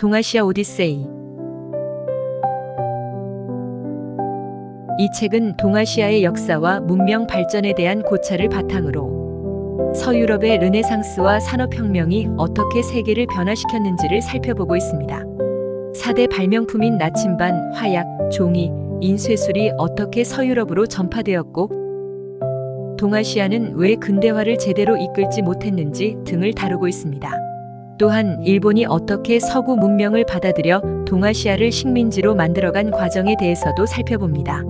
동아시아 오디세이. 이 책은 동아시아의 역사와 문명 발전에 대한 고찰을 바탕으로 서유럽의 르네상스와 산업혁명이 어떻게 세계를 변화시켰는지를 살펴보고 있습니다. 4대 발명품인 나침반, 화약, 종이, 인쇄술이 어떻게 서유럽으로 전파되었고 동아시아는 왜 근대화를 제대로 이끌지 못했는지 등을 다루고 있습니다. 또한 일본이 어떻게 서구 문명을 받아들여 동아시아를 식민지로 만들어간 과정에 대해서도 살펴봅니다.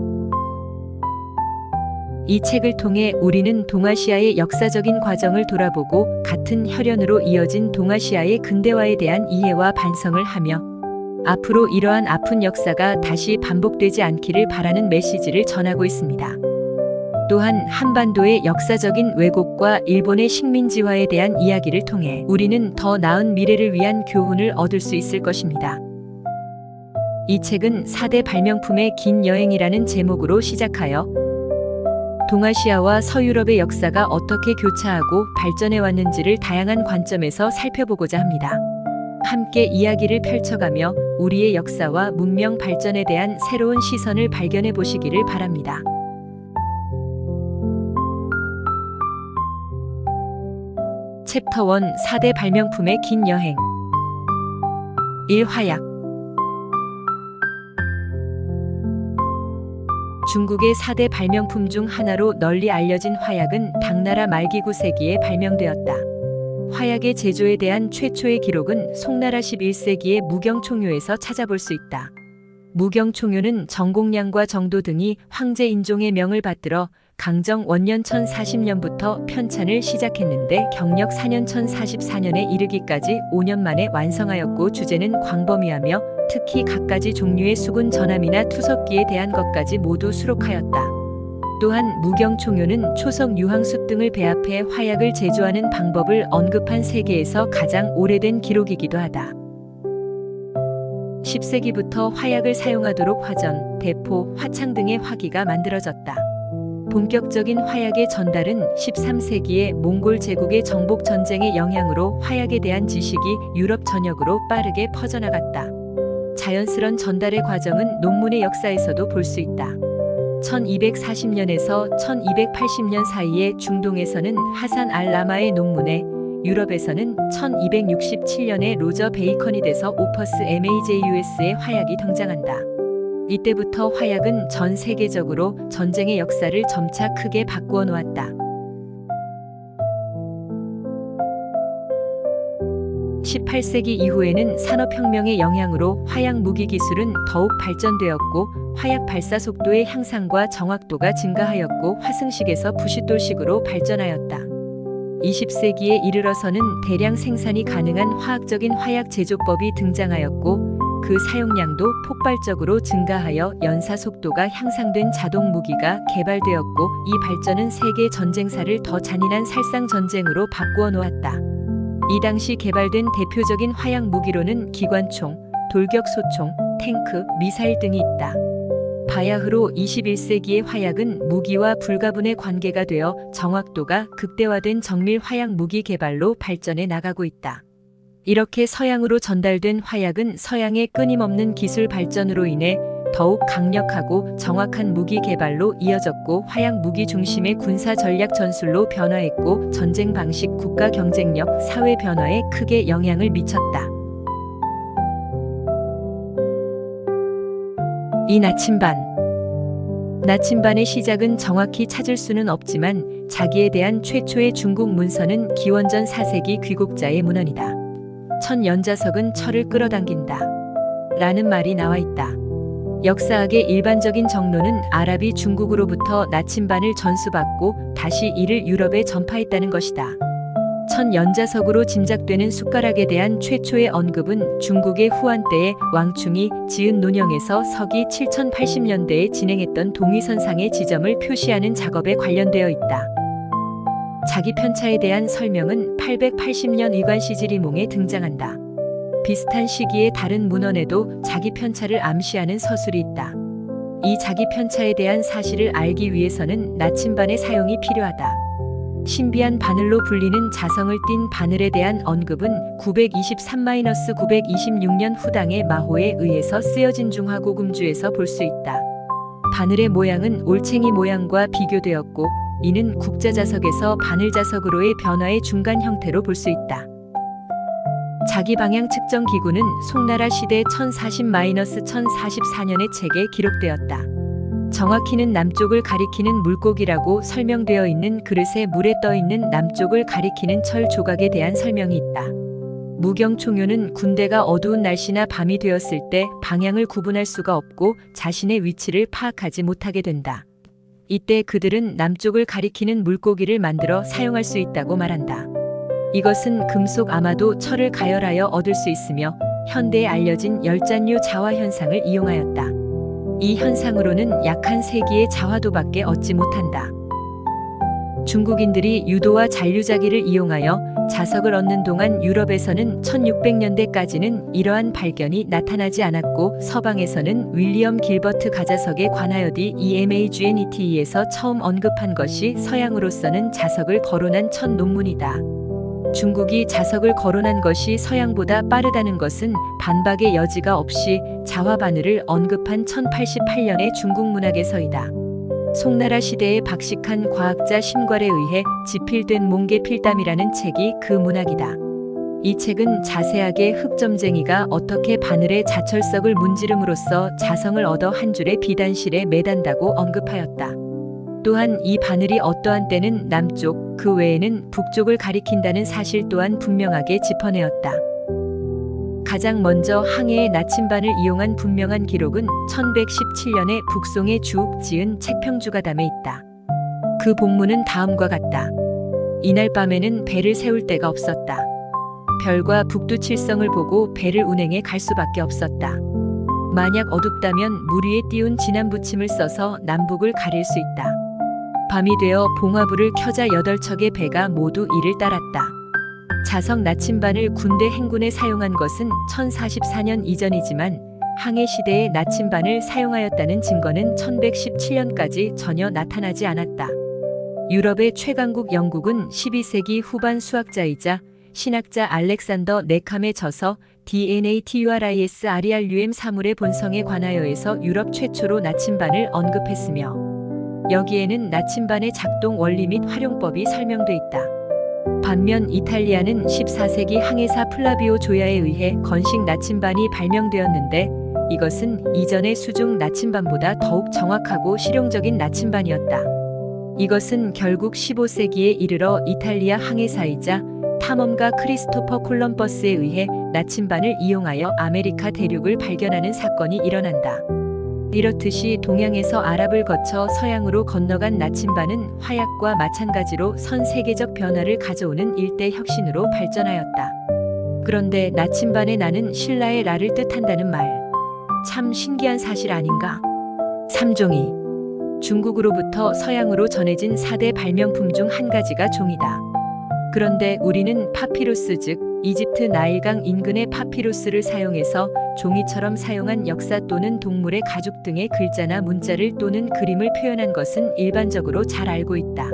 이 책을 통해 우리는 동아시아의 역사적인 과정을 돌아보고 같은 혈연으로 이어진 동아시아의 근대화에 대한 이해와 반성을 하며 앞으로 이러한 아픈 역사가 다시 반복되지 않기를 바라는 메시지를 전하고 있습니다. 또한 한반도의 역사적인 왜곡과 일본의 식민지화에 대한 이야기를 통해 우리는 더 나은 미래를 위한 교훈을 얻을 수 있을 것입니다. 이 책은 4대 발명품의 긴 여행이라는 제목으로 시작하여 동아시아와 서유럽의 역사가 어떻게 교차하고 발전해 왔는지를 다양한 관점에서 살펴보고자 합니다. 함께 이야기를 펼쳐가며 우리의 역사와 문명 발전에 대한 새로운 시선을 발견해 보시기를 바랍니다. 챕터 1 4대 발명품의 긴 여행. 1. 화약. 중국의 4대 발명품 중 하나로 널리 알려진 화약은 당나라 말기 9세기에 발명되었다. 화약의 제조에 대한 최초의 기록은 송나라 11세기의 무경총요에서 찾아볼 수 있다. 무경총요는 정공량과 정도 등이 황제 인종의 명을 받들어 강정 원년 1040년부터 편찬을 시작했는데 경력 4년 1044년에 이르기까지 5년 만에 완성하였고 주제는 광범위하며 특히 갖가지 종류의 수군 전함이나 투석기에 대한 것까지 모두 수록하였다. 또한 무경총요는 초석 유황숫 등을 배합해 화약을 제조하는 방법을 언급한 세계에서 가장 오래된 기록이기도 하다. 10세기부터 화약을 사용하도록 화전, 대포, 화창 등의 화기가 만들어졌다. 본격적인 화약의 전달은 13세기에 몽골 제국의 정복 전쟁의 영향으로 화약에 대한 지식이 유럽 전역으로 빠르게 퍼져나갔다. 자연스런 전달의 과정은 논문의 역사에서도 볼 수 있다. 1240년에서 1280년 사이에 중동에서는 하산 알-라마의 논문에, 유럽에서는 1267년에 로저 베이커닛에서 오퍼스 MAJUS의 화약이 등장한다. 이때부터 화약은 전 세계적으로 전쟁의 역사를 점차 크게 바꾸어 놓았다. 18세기 이후에는 산업혁명의 영향으로 화약 무기 기술은 더욱 발전되었고 화약 발사 속도의 향상과 정확도가 증가하였고 화승식에서 부싯돌식으로 발전하였다. 20세기에 이르러서는 대량 생산이 가능한 화학적인 화약 제조법이 등장하였고 그 사용량도 폭발적으로 증가하여 연사 속도가 향상된 자동 무기가 개발되었고 이 발전은 세계 전쟁사를 더 잔인한 살상 전쟁으로 바꾸어 놓았다. 이 당시 개발된 대표적인 화약 무기로는 기관총, 돌격소총, 탱크, 미사일 등이 있다. 바야흐로 21세기의 화약은 무기와 불가분의 관계가 되어 정확도가 극대화된 정밀 화약 무기 개발로 발전해 나가고 있다. 이렇게 서양으로 전달된 화약은 서양의 끊임없는 기술 발전으로 인해 더욱 강력하고 정확한 무기 개발로 이어졌고 화약 무기 중심의 군사 전략 전술로 변화했고 전쟁 방식, 국가 경쟁력, 사회 변화에 크게 영향을 미쳤다. 이 나침반. 나침반의 시작은 정확히 찾을 수는 없지만 자기에 대한 최초의 중국 문서는 기원전 4세기 귀국자의 문헌이다. 첫 연자석은 철을 끌어당긴다. 라는 말이 나와 있다. 역사학의 일반적인 정론은 아랍이 중국으로부터 나침반을 전수받고 다시 이를 유럽에 전파했다는 것이다. 첫 연자석으로 짐작되는 숟가락에 대한 최초의 언급은 중국의 후한 때의 왕충이 지은 논영에서 서기 7080년대에 진행했던 동위선상의 지점을 표시하는 작업에 관련되어 있다. 자기 편차에 대한 설명은 880년 의관시지리몽에 등장한다. 비슷한 시기에 다른 문헌에도 자기 편차를 암시하는 서술이 있다. 이 자기 편차에 대한 사실을 알기 위해서는 나침반의 사용이 필요하다. 신비한 바늘로 불리는 자성을 띤 바늘에 대한 언급은 923-926년 후당의 마호에 의해서 쓰여진 중화고금주에서 볼 수 있다. 바늘의 모양은 올챙이 모양과 비교되었고 이는 국자자석에서 바늘자석으로의 변화의 중간 형태로 볼 수 있다. 자기 방향 측정 기구는 송나라 시대 1040-1044년의 책에 기록되었다. 정확히는 남쪽을 가리키는 물고기라고 설명되어 있는 그릇에 물에 떠 있는 남쪽을 가리키는 철 조각에 대한 설명이 있다. 무경총효는 군대가 어두운 날씨나 밤이 되었을 때 방향을 구분할 수가 없고 자신의 위치를 파악하지 못하게 된다. 이때 그들은 남쪽을 가리키는 물고기를 만들어 사용할 수 있다고 말한다. 이것은 금속 아마도 철을 가열하여 얻을 수 있으며 현대에 알려진 열잔류 자화 현상을 이용하였다. 이 현상으로는 약한 세기의 자화도밖에 얻지 못한다. 중국인들이 유도와 잔류자기를 이용하여 자석을 얻는 동안 유럽에서는 1600년대까지는 이러한 발견이 나타나지 않았고 서방에서는 윌리엄 길버트 가자석에 관하여 DEMAGNET에서 처음 언급한 것이 서양으로서는 자석을 거론한 첫 논문이다. 중국이 자석을 거론한 것이 서양보다 빠르다는 것은 반박의 여지가 없이 자화바늘을 언급한 1088년의 중국 문학에서이다. 송나라 시대의 박식한 과학자 심괄에 의해 지필된 몽개필담이라는 책이 그 문학이다. 이 책은 자세하게 흑점쟁이가 어떻게 바늘에 자철석을 문지름으로써 자성을 얻어 한 줄의 비단실에 매단다고 언급하였다. 또한 이 바늘이 어떠한 때는 남쪽, 그 외에는 북쪽을 가리킨다는 사실 또한 분명하게 짚어내었다. 가장 먼저 항해의 나침반을 이용한 분명한 기록은 1117년에 북송의 주욱 지은 책평주가담에 있다. 그 본문은 다음과 같다. 이날 밤에는 배를 세울 데가 없었다. 별과 북두칠성을 보고 배를 운행해 갈 수밖에 없었다. 만약 어둡다면 물 위에 띄운 진한 부침을 써서 남북을 가릴 수 있다. 밤이 되어 봉화불을 켜자 8척의 배가 모두 이를 따랐다. 자석 나침반을 군대 행군에 사용한 것은 1044년 이전이지만 항해 시대에 나침반을 사용하였다는 증거는 1117년까지 전혀 나타나지 않았다. 유럽의 최강국 영국은 12세기 후반 수학자이자 신학자 알렉산더 네캄의 저서 DNATURIS RERUM 사물의 본성에 관하여에서 유럽 최초로 나침반을 언급했으며 여기에는 나침반의 작동 원리 및 활용법이 설명돼 있다. 반면 이탈리아는 14세기 항해사 플라비오 조야에 의해 건식 나침반이 발명되었는데 이것은 이전의 수중 나침반보다 더욱 정확하고 실용적인 나침반이었다. 이것은 결국 15세기에 이르러 이탈리아 항해사이자 탐험가 크리스토퍼 콜럼버스에 의해 나침반을 이용하여 아메리카 대륙을 발견하는 사건이 일어난다. 이렇듯이 동양에서 아랍을 거쳐 서양으로 건너간 나침반은 화약과 마찬가지로 선 세계적 변화를 가져오는 일대 혁신으로 발전하였다. 그런데 나침반의 나는 신라의 라를 뜻한다는 말. 참 신기한 사실 아닌가? 3종이 중국으로부터 서양으로 전해진 4대 발명품 중 한 가지가 종이다. 그런데 우리는 파피루스 즉 이집트 나일강 인근의 파피루스를 사용해서 종이처럼 사용한 역사 또는 동물의 가죽 등의 글자나 문자를 또는 그림을 표현한 것은 일반적으로 잘 알고 있다.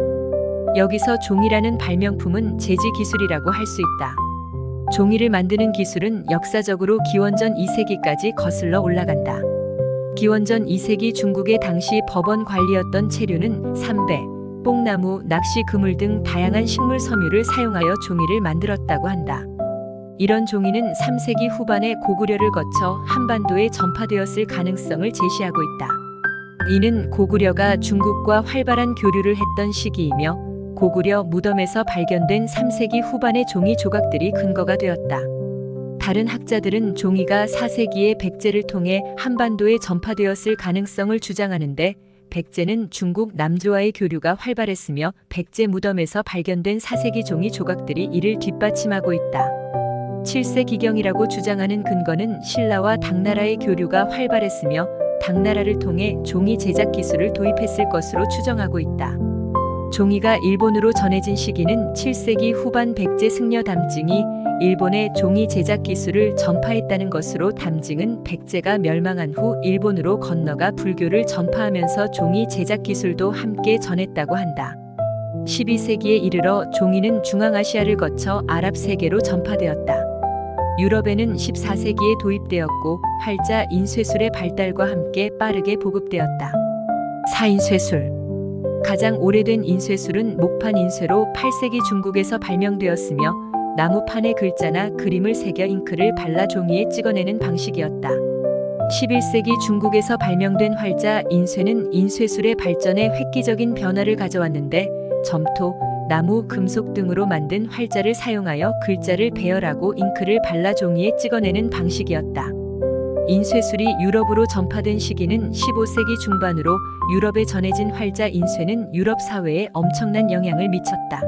여기서 종이라는 발명품은 제지 기술이라고 할 수 있다. 종이를 만드는 기술은 역사적으로 기원전 2세기까지 거슬러 올라간다. 기원전 2세기 중국의 당시 법원 관리였던 체류는 삼배, 뽕나무, 낚시 그물 등 다양한 식물 섬유를 사용하여 종이를 만들었다고 한다. 이런 종이는 3세기 후반에 고구려를 거쳐 한반도에 전파되었을 가능성을 제시하고 있다. 이는 고구려가 중국과 활발한 교류를 했던 시기이며 고구려 무덤에서 발견된 3세기 후반의 종이 조각들이 근거가 되었다. 다른 학자들은 종이가 4세기에 백제를 통해 한반도에 전파되었을 가능성을 주장하는데 백제는 중국 남조와의 교류가 활발했으며 백제 무덤에서 발견된 4세기 종이 조각들이 이를 뒷받침하고 있다. 7세 기경이라고 주장하는 근거는 신라와 당나라의 교류가 활발했으며 당나라를 통해 종이 제작 기술을 도입했을 것으로 추정하고 있다. 종이가 일본으로 전해진 시기는 7세기 후반 백제 승려 담증이 일본의 종이 제작 기술을 전파했다는 것으로 담증은 백제가 멸망한 후 일본으로 건너가 불교를 전파하면서 종이 제작 기술도 함께 전했다고 한다. 12세기에 이르러 종이는 중앙아시아를 거쳐 아랍 세계로 전파되었다. 유럽에는 14세기에 도입되었고 활자 인쇄술의 발달과 함께 빠르게 보급되었다. 4인쇄술. 가장 오래된 인쇄술은 목판 인쇄로 8세기 중국에서 발명되었으며 나무판에 글자나 그림을 새겨 잉크를 발라 종이에 찍어내는 방식이었다. 11세기 중국에서 발명된 활자 인쇄는 인쇄술의 발전에 획기적인 변화를 가져왔는데 점토, 나무, 금속 등으로 만든 활자를 사용하여 글자를 배열하고 잉크를 발라 종이에 찍어내는 방식이었다. 인쇄술이 유럽으로 전파된 시기는 15세기 중반으로 유럽에 전해진 활자 인쇄는 유럽 사회에 엄청난 영향을 미쳤다.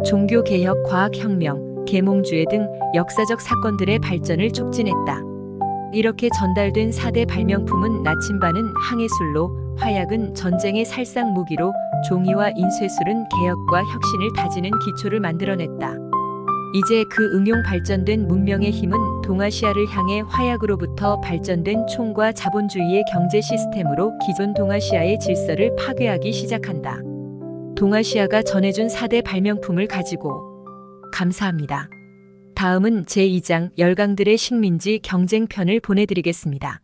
종교개혁, 과학혁명, 계몽주의 등 역사적 사건들의 발전을 촉진했다. 이렇게 전달된 4대 발명품은 나침반은 항해술로, 화약은 전쟁의 살상 무기로, 종이와 인쇄술은 개혁과 혁신을 다지는 기초를 만들어냈다. 이제 그 응용 발전된 문명의 힘은 동아시아를 향해 화약으로부터 발전된 총과 자본주의의 경제 시스템으로 기존 동아시아의 질서를 파괴하기 시작한다. 동아시아가 전해준 4대 발명품을 가지고. 감사합니다. 다음은 제2장 열강들의 식민지 경쟁편을 보내드리겠습니다.